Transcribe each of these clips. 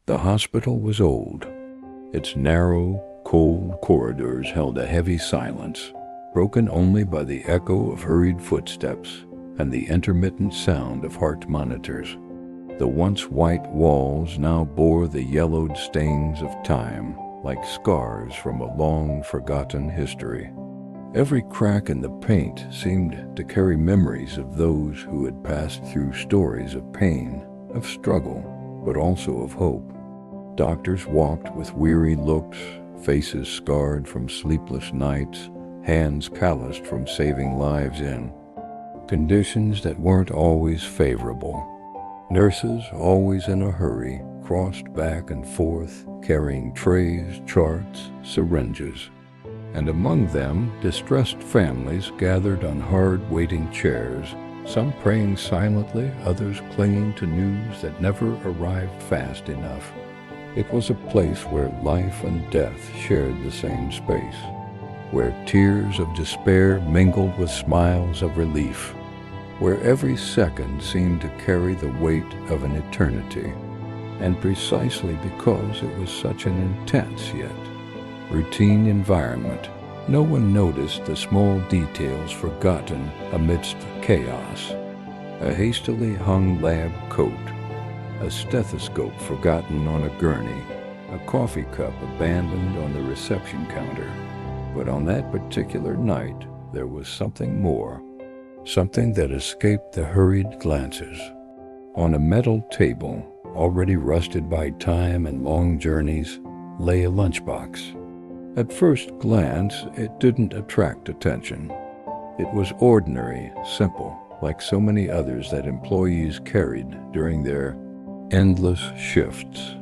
The hospital was old. Its narrow, cold corridors held a heavy silence, broken only by the echo of hurried footsteps and the intermittent sound of heart monitors. The once white walls now bore the yellowed stains of time, like scars from a long-forgotten history. Every crack in the paint seemed to carry memories of those who had passed through stories of pain, of struggle, but also of hope. Doctors walked with weary looks, faces scarred from sleepless nights, hands calloused from saving lives in conditions that weren't always favorable. Nurses, always in a hurry, crossed back and forth, carrying trays, charts, syringes. And among them, distressed families gathered on hard waiting chairs, some praying silently, others clinging to news that never arrived fast enough. It was a place where life and death shared the same space, where tears of despair mingled with smiles of relief, where every second seemed to carry the weight of an eternity. And precisely because it was such an intense yet routine environment, no one noticed the small details forgotten amidst chaos. A hastily hung lab coat, a stethoscope forgotten on a gurney, a coffee cup abandoned on the reception counter. But on that particular night, there was something more, something that escaped the hurried glances. On a metal table, already rusted by time and long journeys, lay a lunchbox. At first glance, it didn't attract attention. It was ordinary, simple, like so many others that employees carried during their endless shifts.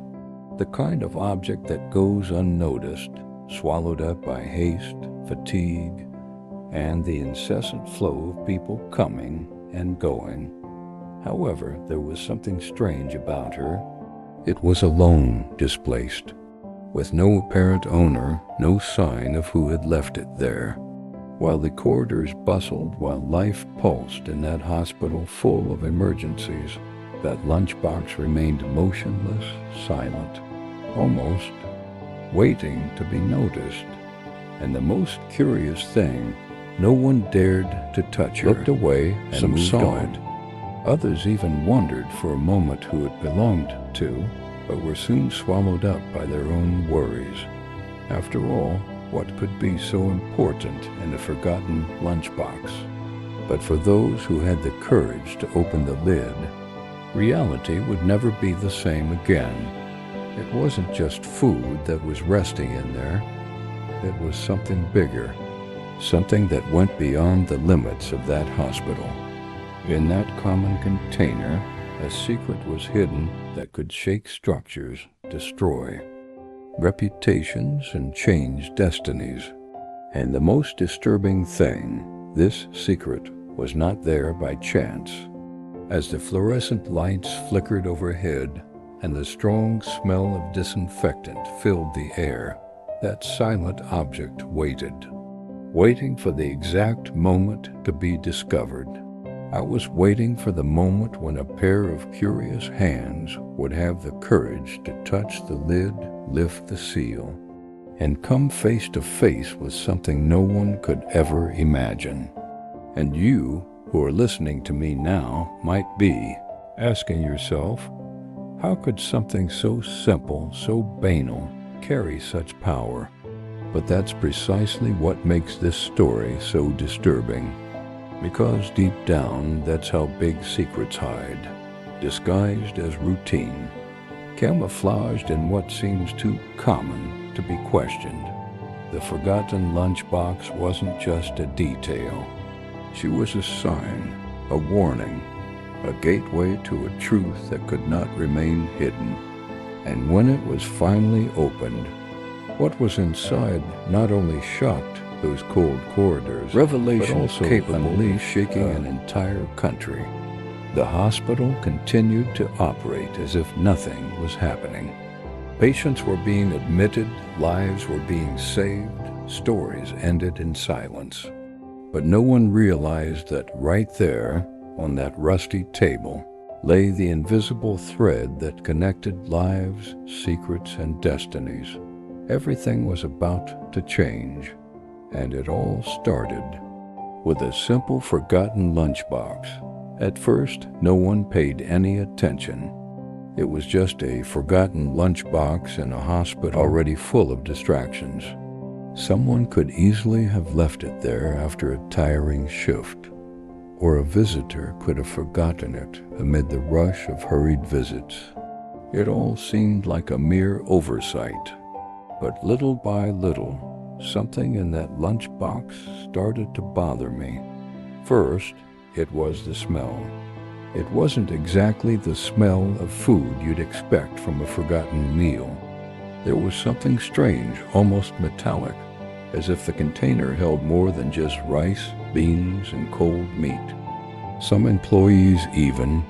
The kind of object that goes unnoticed, swallowed up by haste, fatigue, and the incessant flow of people coming and going. However, there was something strange about her. It was alone, displaced, with no apparent owner, no sign of who had left it there. While the corridors bustled, while life pulsed in that hospital full of emergencies, that lunchbox remained motionless, silent, almost waiting to be noticed. And the most curious thing, no one dared to touch her. Looked away and some moved saw on. It. Others even wondered for a moment who it belonged to, but were soon swallowed up by their own worries. After all, what could be so important in a forgotten lunchbox? But for those who had the courage to open the lid, reality would never be the same again. It wasn't just food that was resting in there. It was something bigger, something that went beyond the limits of that hospital. In that common container, a secret was hidden that could shake structures, destroy reputations, and change destinies. And the most disturbing thing, this secret was not there by chance. As the fluorescent lights flickered overhead and the strong smell of disinfectant filled the air, that silent object waited, waiting for the exact moment to be discovered. I was waiting for the moment when a pair of curious hands would have the courage to touch the lid, lift the seal, and come face to face with something no one could ever imagine. And you, who are listening to me now, might be asking yourself, how could something so simple, so banal, carry such power? But that's precisely what makes this story so disturbing. Because deep down, that's how big secrets hide, disguised as routine, camouflaged in what seems too common to be questioned. The forgotten lunchbox wasn't just a detail. She was a sign, a warning, a gateway to a truth that could not remain hidden. And when it was finally opened, what was inside not only shocked those cold corridors, revelations capable of shaking an entire country. The hospital continued to operate as if nothing was happening. Patients were being admitted, lives were being saved, stories ended in silence. But no one realized that right there, on that rusty table, lay the invisible thread that connected lives, secrets, and destinies. Everything was about to change, and it all started with a simple forgotten lunchbox. At first, no one paid any attention. It was just a forgotten lunchbox in a hospital already full of distractions. Someone could easily have left it there after a tiring shift, or a visitor could have forgotten it amid the rush of hurried visits. It all seemed like a mere oversight, but little by little, something in that lunchbox started to bother me. First, it was the smell. It wasn't exactly the smell of food you'd expect from a forgotten meal. There was something strange, almost metallic, as if the container held more than just rice, beans, and cold meat. Some employees even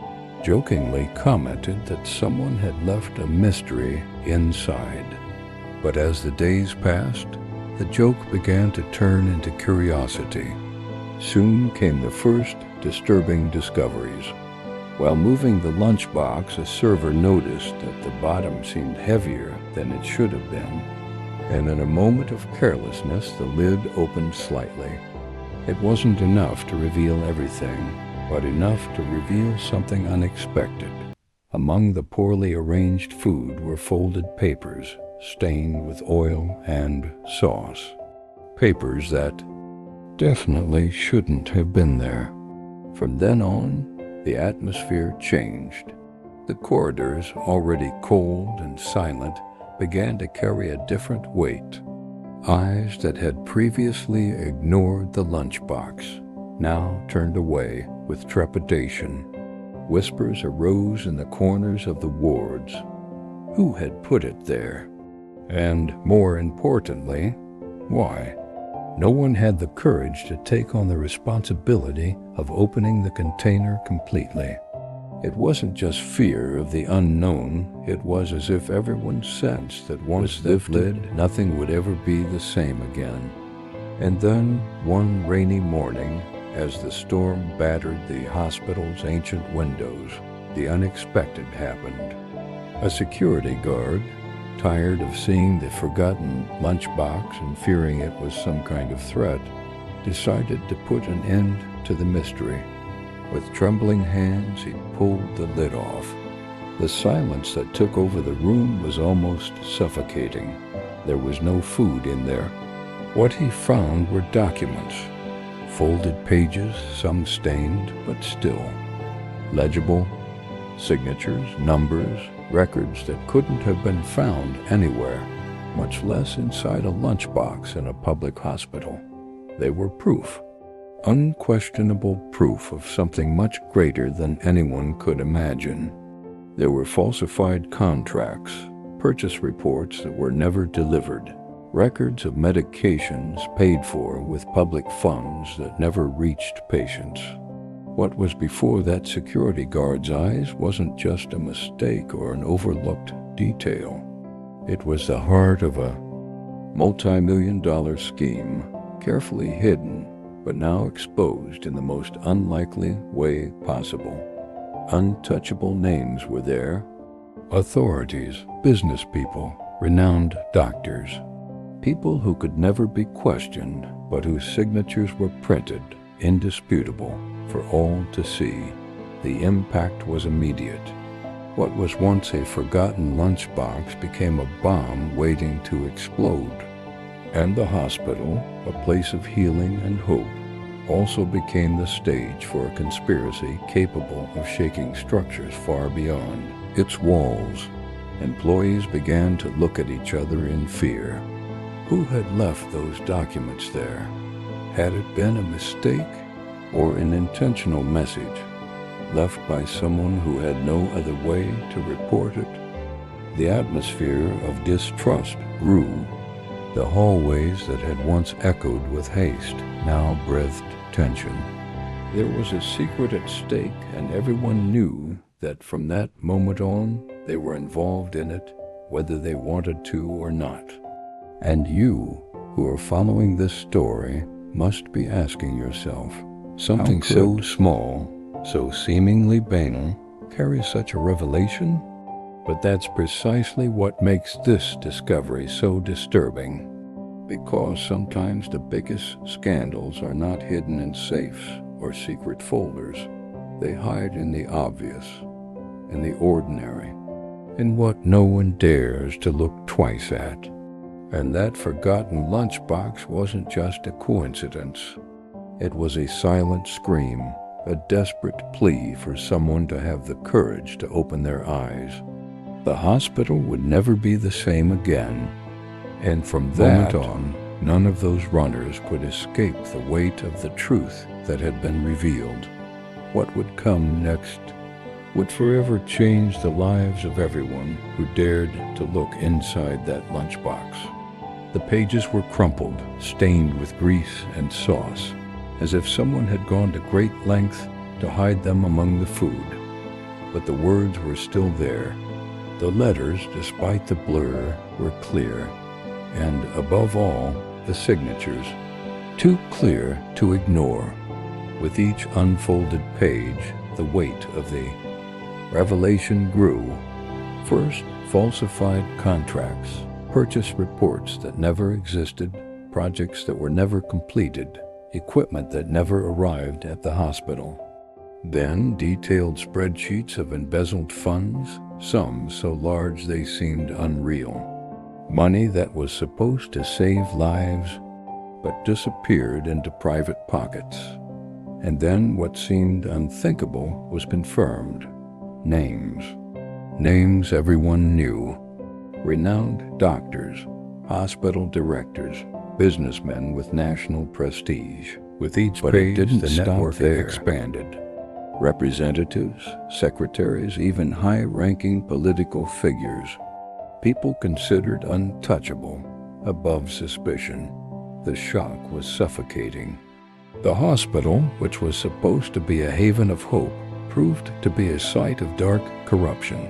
jokingly commented that someone had left a mystery inside. But as the days passed, the joke began to turn into curiosity. Soon came the first disturbing discoveries. While moving the lunchbox, a server noticed that the bottom seemed heavier than it should have been, and in a moment of carelessness, the lid opened slightly. It wasn't enough to reveal everything, but enough to reveal something unexpected. Among the poorly arranged food were folded papers, stained with oil and sauce. Papers that definitely shouldn't have been there. From then on, the atmosphere changed. The corridors, already cold and silent, began to carry a different weight. Eyes that had previously ignored the lunchbox now turned away with trepidation. Whispers arose in the corners of the wards. Who had put it there? And more importantly, why? No one had the courage to take on the responsibility of opening the container completely. It wasn't just fear of the unknown, it was as if everyone sensed that once lifted, nothing would ever be the same again. And then, one rainy morning, as the storm battered the hospital's ancient windows, the unexpected happened. A security guard, tired of seeing the forgotten lunchbox and fearing it was some kind of threat, decided to put an end to the mystery. With trembling hands, he pulled the lid off. The silence that took over the room was almost suffocating. There was no food in there. What he found were documents, folded pages, some stained, but still legible, signatures, numbers, records that couldn't have been found anywhere, much less inside a lunchbox in a public hospital. They were proof, unquestionable proof of something much greater than anyone could imagine. There were falsified contracts, purchase reports that were never delivered, records of medications paid for with public funds that never reached patients. What was before that security guard's eyes wasn't just a mistake or an overlooked detail. It was the heart of a multi-million-dollar scheme, carefully hidden, but now exposed in the most unlikely way possible. Untouchable names were there. Authorities, business people, renowned doctors. People who could never be questioned, but whose signatures were printed, indisputable, for all to see. The impact was immediate. What was once a forgotten lunchbox became a bomb waiting to explode. And the hospital, a place of healing and hope, also became the stage for a conspiracy capable of shaking structures far beyond its walls. Employees began to look at each other in fear. Who had left those documents there? Had it been a mistake or an intentional message left by someone who had no other way to report it? The atmosphere of distrust grew. The hallways that had once echoed with haste now breathed tension. There was a secret at stake, and everyone knew that from that moment on, they were involved in it, whether they wanted to or not. And you, who are following this story, must be asking yourself, something so small, so seemingly banal, carry such a revelation? But that's precisely what makes this discovery so disturbing. Because sometimes the biggest scandals are not hidden in safes or secret folders. They hide in the obvious, in the ordinary, in what no one dares to look twice at. And that forgotten lunchbox wasn't just a coincidence. It was a silent scream, a desperate plea for someone to have the courage to open their eyes. The hospital would never be the same again, and from that moment on, none of those runners could escape the weight of the truth that had been revealed. What would come next would forever change the lives of everyone who dared to look inside that lunchbox. The pages were crumpled, stained with grease and sauce, as if someone had gone to great length to hide them among the food. But the words were still there. The letters, despite the blur, were clear, and above all, the signatures, too clear to ignore. With each unfolded page, the weight of the revelation grew. First, falsified contracts, purchase reports that never existed, projects that were never completed, equipment that never arrived at the hospital. Then, detailed spreadsheets of embezzled funds, some so large they seemed unreal. Money that was supposed to save lives, but disappeared into private pockets. And then what seemed unthinkable was confirmed. Names. Names everyone knew. Renowned doctors, hospital directors, businessmen with national prestige. With each page, the network expanded. Representatives, secretaries, even high-ranking political figures. People considered untouchable, above suspicion. The shock was suffocating. The hospital, which was supposed to be a haven of hope, proved to be a site of dark corruption.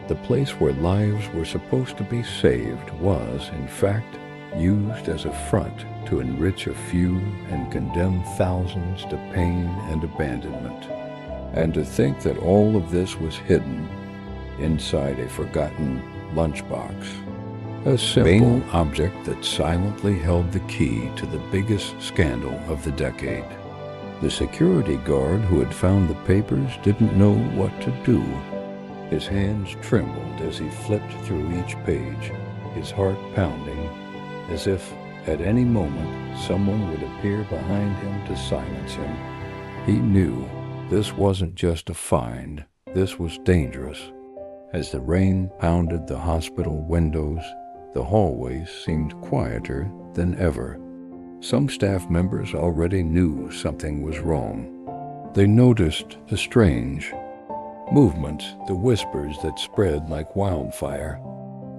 The place where lives were supposed to be saved was, in fact, used as a front to enrich a few and condemn thousands to pain and abandonment. And to think that all of this was hidden inside a forgotten lunchbox. A simple object that silently held the key to the biggest scandal of the decade. The security guard who had found the papers didn't know what to do. His hands trembled as he flipped through each page, his heart pounding, as if at any moment someone would appear behind him to silence him. He knew this wasn't just a find, this was dangerous. As the rain pounded the hospital windows, the hallways seemed quieter than ever. Some staff members already knew something was wrong. They noticed the strange movements, the whispers that spread like wildfire.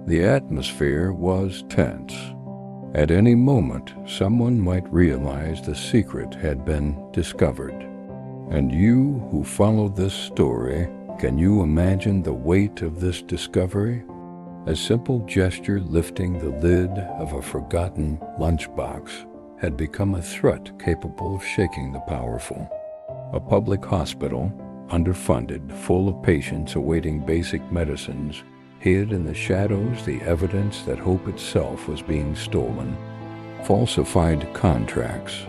The atmosphere was tense. At any moment, someone might realize the secret had been discovered. And you who followed this story, can you imagine the weight of this discovery? A simple gesture lifting the lid of a forgotten lunchbox had become a threat capable of shaking the powerful. A public hospital, underfunded, full of patients awaiting basic medicines, hid in the shadows the evidence that hope itself was being stolen. Falsified contracts,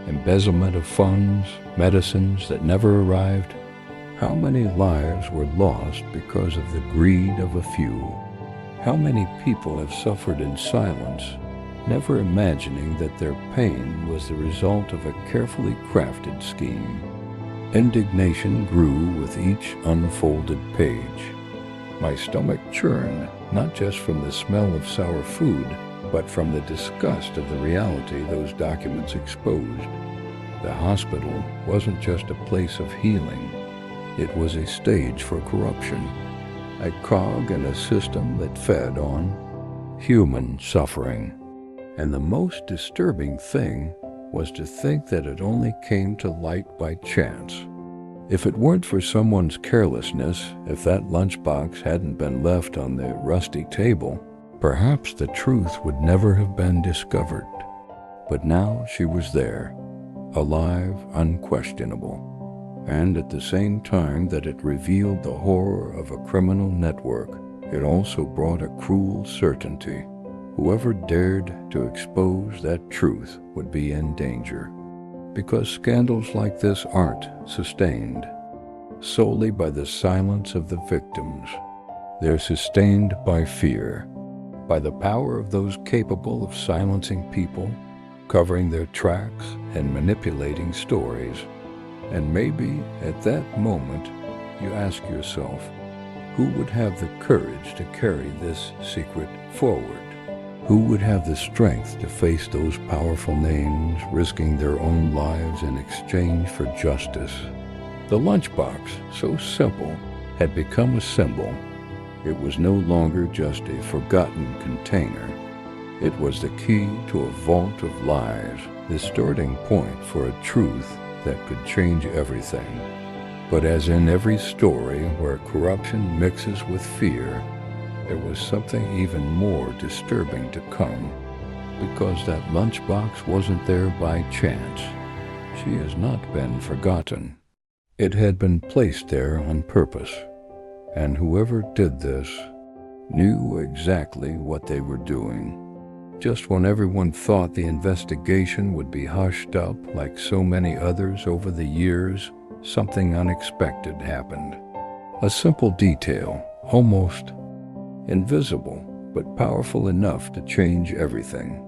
embezzlement of funds, medicines that never arrived. How many lives were lost because of the greed of a few? How many people have suffered in silence, never imagining that their pain was the result of a carefully crafted scheme? Indignation grew with each unfolded page. My stomach churned, not just from the smell of sour food, but from the disgust of the reality those documents exposed. The hospital wasn't just a place of healing. It was a stage for corruption, a cog in a system that fed on human suffering. And the most disturbing thing was to think that it only came to light by chance. If it weren't for someone's carelessness, if that lunchbox hadn't been left on the rusty table, perhaps the truth would never have been discovered. But now she was there, alive, unquestionable. And at the same time that it revealed the horror of a criminal network, it also brought a cruel certainty. Whoever dared to expose that truth would be in danger. Because scandals like this aren't sustained solely by the silence of the victims. They're sustained by fear, by the power of those capable of silencing people, covering their tracks, and manipulating stories. And maybe at that moment, you ask yourself, who would have the courage to carry this secret forward? Who would have the strength to face those powerful names, risking their own lives in exchange for justice? The lunchbox, so simple, had become a symbol. It was no longer just a forgotten container. It was the key to a vault of lies, the starting point for a truth that could change everything. But as in every story where corruption mixes with fear, there was something even more disturbing to come, because that lunchbox wasn't there by chance. She has not been forgotten. It had been placed there on purpose, and whoever did this knew exactly what they were doing. Just when everyone thought the investigation would be hushed up like so many others over the years, something unexpected happened. A simple detail, almost invisible, but powerful enough to change everything.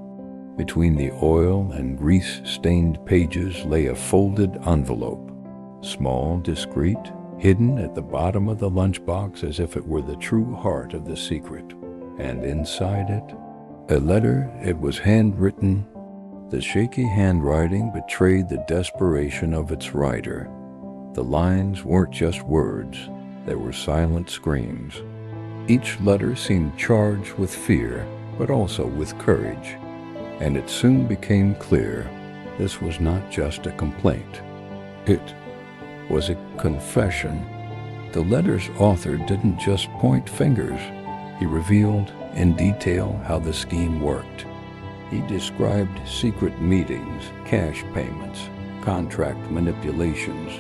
Between the oil and grease-stained pages lay a folded envelope, small, discreet, hidden at the bottom of the lunchbox as if it were the true heart of the secret. And inside it, a letter. It was handwritten. The shaky handwriting betrayed the desperation of its writer. The lines weren't just words, they were silent screams. Each letter seemed charged with fear, but also with courage. And it soon became clear this was not just a complaint. It was a confession. The letter's author didn't just point fingers. He revealed in detail how the scheme worked. He described secret meetings, cash payments, contract manipulations,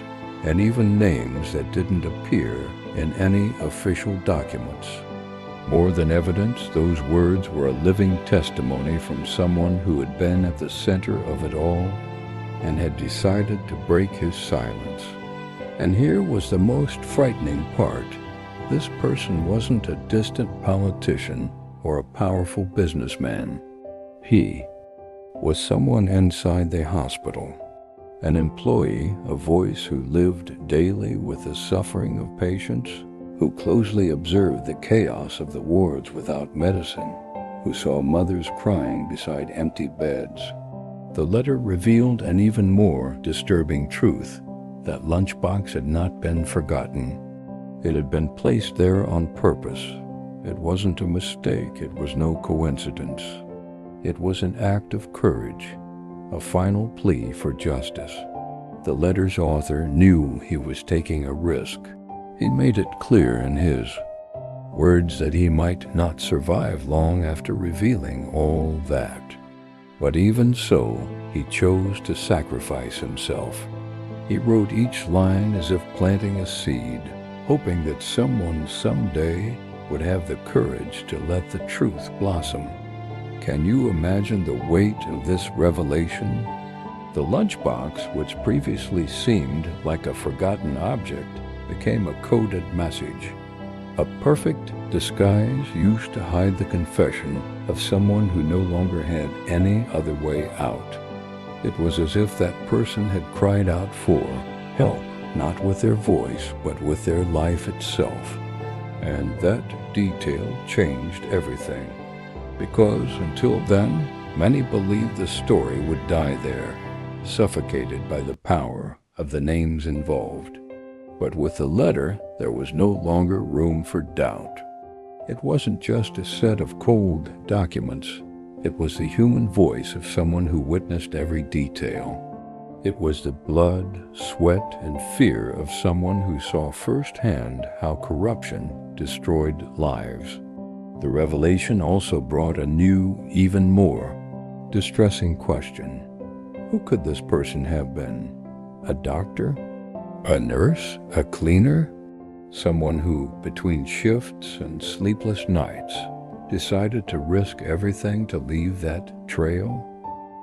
and even names that didn't appear in any official documents. More than evidence, those words were a living testimony from someone who had been at the center of it all and had decided to break his silence. And here was the most frightening part. This person wasn't a distant politician or a powerful businessman. He was someone inside the hospital, an employee, a voice who lived daily with the suffering of patients, who closely observed the chaos of the wards without medicine, who saw mothers crying beside empty beds. The letter revealed an even more disturbing truth. That lunchbox had not been forgotten. It had been placed there on purpose. It wasn't a mistake. It was no coincidence. It was an act of courage, a final plea for justice. The letter's author knew he was taking a risk. He made it clear in his words that he might not survive long after revealing all that. But even so, he chose to sacrifice himself. He wrote each line as if planting a seed, hoping that someone someday would have the courage to let the truth blossom. Can you imagine the weight of this revelation? The lunchbox, which previously seemed like a forgotten object, became a coded message. A perfect disguise used to hide the confession of someone who no longer had any other way out. It was as if that person had cried out for help, not with their voice, but with their life itself. And that detail changed everything. Because until then, many believed the story would die there, suffocated by the power of the names involved. But with the letter, there was no longer room for doubt. It wasn't just a set of cold documents. It was the human voice of someone who witnessed every detail. It was the blood, sweat, and fear of someone who saw firsthand how corruption destroyed lives. The revelation also brought a new, even more distressing question. Who could this person have been? A doctor? A nurse? A cleaner? Someone who, between shifts and sleepless nights, decided to risk everything to leave that trail?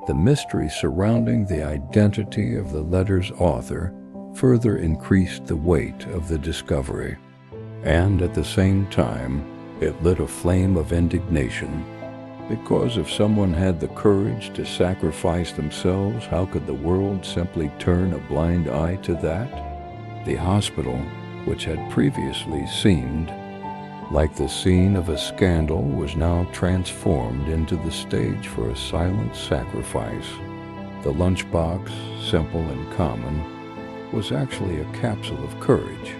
The mystery surrounding the identity of the letter's author further increased the weight of the discovery, and at the same time, it lit a flame of indignation. Because if someone had the courage to sacrifice themselves, how could the world simply turn a blind eye to that? The hospital, which had previously seemed like the scene of a scandal, was now transformed into the stage for a silent sacrifice. The lunchbox, simple and common, was actually a capsule of courage,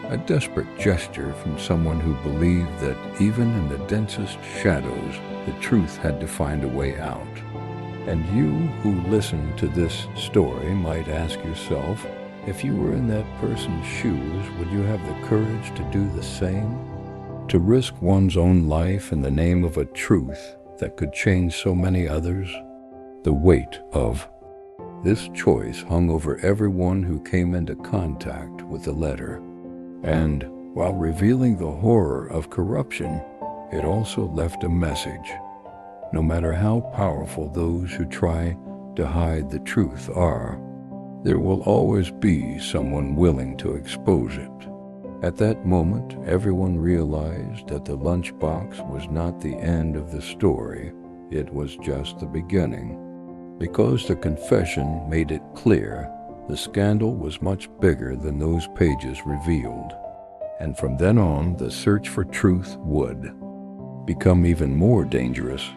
a desperate gesture from someone who believed that even in the densest shadows, the truth had to find a way out. And you who listen to this story might ask yourself, if you were in that person's shoes, would you have the courage to do the same? To risk one's own life in the name of a truth that could change so many others? The weight of this choice hung over everyone who came into contact with the letter. And while revealing the horror of corruption, it also left a message. No matter how powerful those who try to hide the truth are, there will always be someone willing to expose it. At that moment, everyone realized that the lunchbox was not the end of the story. It was just the beginning. Because the confession made it clear, the scandal was much bigger than those pages revealed. And from then on, the search for truth would become even more dangerous.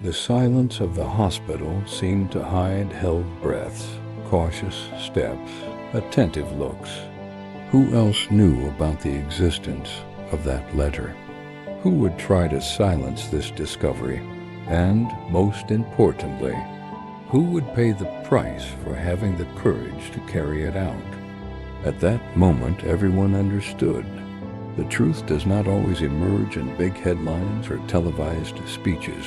The silence of the hospital seemed to hide held breaths, cautious steps, attentive looks. Who else knew about the existence of that letter? Who would try to silence this discovery? And, most importantly, who would pay the price for having the courage to carry it out? At that moment, everyone understood. The truth does not always emerge in big headlines or televised speeches.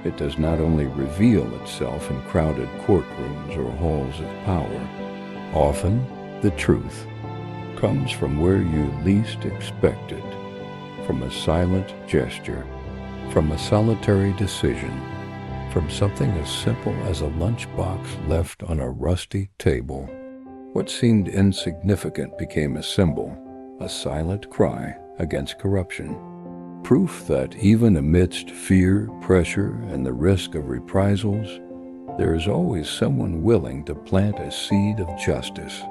It does not only reveal itself in crowded courtrooms or halls of power. Often, the truth comes from where you least expect it, from a silent gesture, from a solitary decision, from something as simple as a lunchbox left on a rusty table. What seemed insignificant became a symbol, a silent cry against corruption. Proof that even amidst fear, pressure, and the risk of reprisals, there is always someone willing to plant a seed of justice.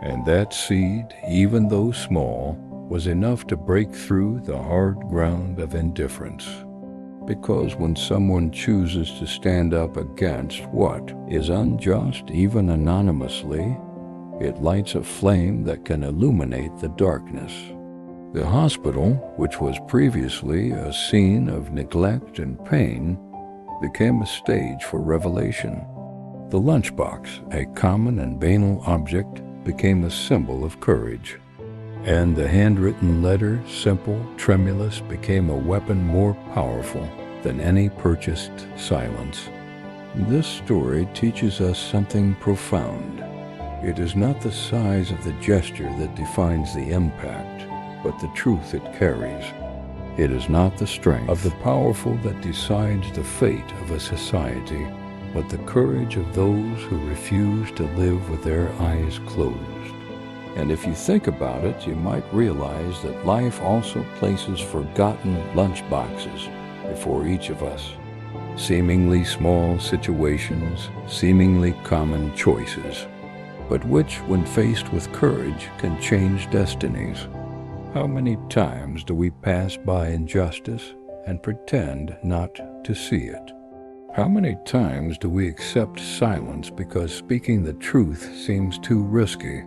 And that seed, even though small, was enough to break through the hard ground of indifference. Because when someone chooses to stand up against what is unjust, even anonymously, it lights a flame that can illuminate the darkness. The hospital, which was previously a scene of neglect and pain, became a stage for revelation. The lunchbox, a common and banal object, became a symbol of courage. And the handwritten letter, simple, tremulous, became a weapon more powerful than any purchased silence. This story teaches us something profound. It is not the size of the gesture that defines the impact, but the truth it carries. It is not the strength of the powerful that decides the fate of a society, but the courage of those who refuse to live with their eyes closed. And if you think about it, you might realize that life also places forgotten lunchboxes before each of us. Seemingly small situations, seemingly common choices, but which, when faced with courage, can change destinies. How many times do we pass by injustice and pretend not to see it? How many times do we accept silence because speaking the truth seems too risky?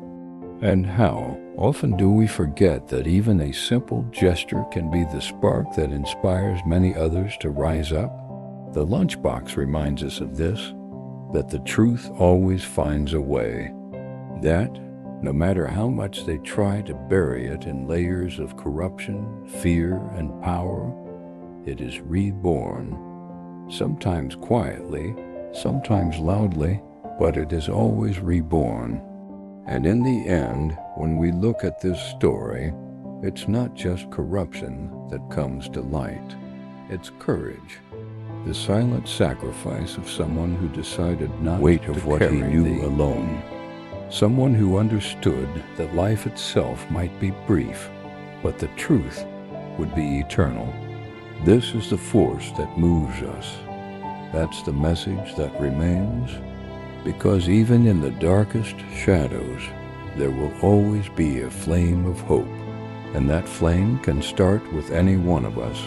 And how often do we forget that even a simple gesture can be the spark that inspires many others to rise up? The lunchbox reminds us of this, that the truth always finds a way. That, no matter how much they try to bury it in layers of corruption, fear, and power, it is reborn. Sometimes quietly, sometimes loudly, but it is always reborn. And in the end, when we look at this story, it's not just corruption that comes to light. It's courage, the silent sacrifice of someone who decided not weight to of what carry he knew the alone. Someone who understood that life itself might be brief, but the truth would be eternal. This is the force that moves us. That's the message that remains, because even in the darkest shadows, there will always be a flame of hope, and that flame can start with any one of us.